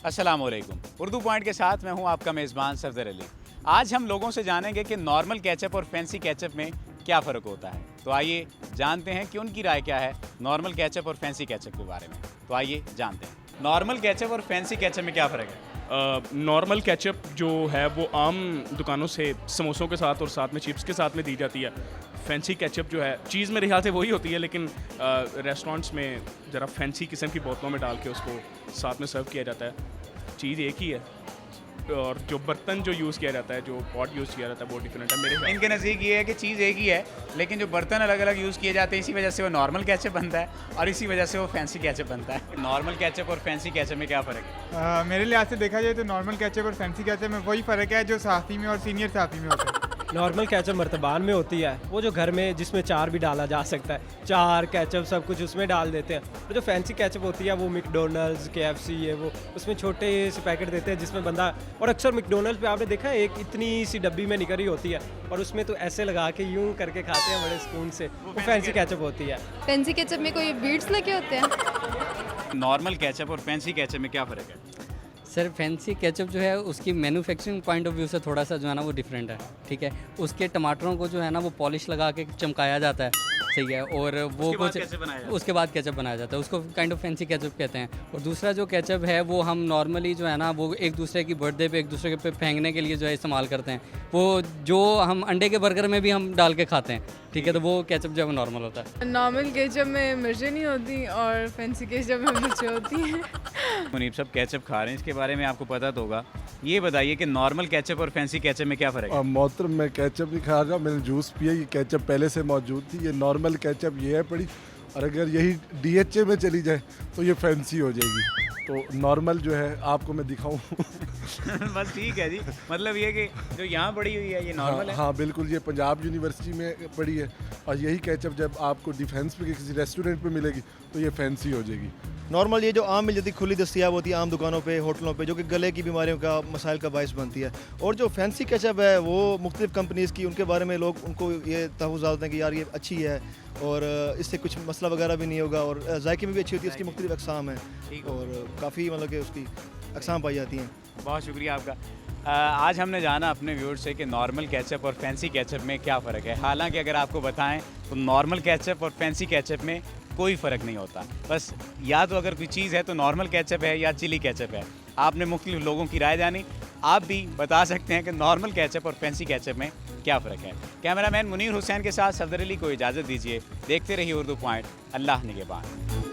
अस्सलामुअलैकुम। उर्दू पॉइंट के साथ मैं हूं आपका मेज़बान सफदर अली। आज हम लोगों से जानेंगे कि नॉर्मल केचप और फैंसी केचप में क्या फ़र्क होता है। तो आइए जानते हैं कि उनकी राय क्या है नॉर्मल केचप और फैंसी केचप के बारे में। तो आइए जानते हैं नॉर्मल केचप और फैंसी केचप में क्या फ़र्क है। नॉर्मल केचप जो है वो आम दुकानों से समोसों के साथ और साथ में चिप्स के साथ में दी जाती है। फैंसी केचप जो है चीज़ मेरे ख्याल से वही होती है, लेकिन रेस्टोरेंट्स में ज़रा फैंसी किस्म की बोतलों में डाल के उसको साथ में सर्व किया जाता है। चीज़ एक ही है और जो बर्तन जो यूज़ किया जाता है, जो पॉट यूज़ किया जाता है वो डिफरेंट है मेरे ख्याल से। इनके नज़दीक ये है कि चीज़ एक ही है, लेकिन जो बर्तन अलग अलग यूज़ किए जाते हैं इसी वजह से वो नॉर्मल केचप बनता है और इसी वजह से वो फैंसी केचप बनता है। नॉर्मल केचप और फैंसी केचप में क्या फ़र्क है। मेरे लिहाज से देखा जाए तो नॉर्मल केचप और फैंसी केचप में वही फ़र्क है जो सहाफ़ी में और सीनियर सहाफ़ी में होता है। नॉर्मल केचप मर्तबान में होती है, वो जो घर में जिसमें चार भी डाला जा सकता है, चार केचप सब कुछ उसमें डाल देते हैं। और जो फैंसी केचप होती है वो मैकडोनल्ड्स KFC है, वो उसमें छोटे से पैकेट देते हैं जिसमें बंदा, और अक्सर मैकडोनल्ड्स पे आपने देखा है एक इतनी सी डब्बी में निकली होती है और उसमें तो ऐसे लगा के यूं करके खाते हैं बड़े सुकून से, वो फैंसी केचप होती है। फैंसी केचप में कोई बीट्स लगे होते हैं। नॉर्मल केचप और फैंसी केचप में क्या फ़र्क है। सर फैंसी केचप जो है उसकी मैन्युफैक्चरिंग पॉइंट ऑफ व्यू से थोड़ा सा जो है ना वो डिफरेंट है, ठीक है। उसके टमाटरों को जो है ना वो पॉलिश लगा के चमकाया जाता है, सही है, और वो उसके बाद केचप बनाया जाता है, उसको काइंड ऑफ फैंसी केचप कहते हैं। और दूसरा जो केचप है वो हम नॉर्मली जो है ना वो एक दूसरे की बर्थडे पे एक दूसरे पे फेंकने के लिए जो है इस्तेमाल करते हैं, वो जो हम अंडे के बर्गर में भी हम डाल के खाते हैं, ठीक है। तो वो केचप जो है नॉर्मल होता है। नॉर्मल केचप में मिर्चें नहीं होती और फैंसी केचप में मिर्चें होती हैं। मुनीब सब केचप खा रहे हैं, इसके बारे में आपको पता तो होगा। ये बताइए कि नॉर्मल केचप और फैंसी केचप में क्या फ़र्क है। मोहतरम मैं केचप नहीं खा रहा, मैंने जूस पिया, ये केचप पहले से मौजूद थी। ये नॉर्मल केचप ये है पड़ी, और अगर यही DHA में चली जाए तो ये फैंसी हो जाएगी। तो नॉर्मल जो है आपको मैं दिखाऊं। बस ठीक है जी, मतलब ये कि जो यहाँ पड़ी हुई है ये नॉर्मल है। हाँ बिल्कुल, ये पंजाब यूनिवर्सिटी में पड़ी है, और यही केचप जब आपको डिफेंस पे किसी रेस्टोरेंट पे मिलेगी तो ये फैंसी हो जाएगी। नॉर्मल ये जो आम मिल जाती खुली दस्तियाब होती है आम दुकानों पे, होटलों पे, जो कि गले की बीमारियों का मसाइल का बायस बनती है। और जो फैंसी केचप है वो मुख्तलिफ कंपनीज़ की, उनके बारे में लोग उनको ये तहफ़्फ़ुज़ात होते हैं कि यार ये अच्छी है और इससे कुछ मसला वगैरह भी नहीं होगा, और जायके में भी अच्छी होती है, उसकी मुख्तलिफ अक़साम है और काफ़ी मतलब कि उसकी अक़साम पाई जाती हैं। बहुत शुक्रिया आपका। आज हमने जाना अपने व्यूअर्स से कि नॉर्मल केचप और फैंसी केचप में क्या फ़र्क है। हालांकि अगर आपको बताएं तो नॉर्मल केचप और फैंसी केचप में कोई फ़र्क नहीं होता, बस या तो अगर कोई चीज़ है तो नॉर्मल केचप है या चिली केचप है। आपने मुख्तलिफ लोगों की राय जानी, आप भी बता सकते हैं कि नॉर्मल केचप और फैंसी केचप में क्या फ़र्क है। कैमरामैन मुनीर हुसैन के साथ सफदर अली को इजाज़त दीजिए। देखते रहिए उर्दू पॉइंट। अल्लाह निगहबान।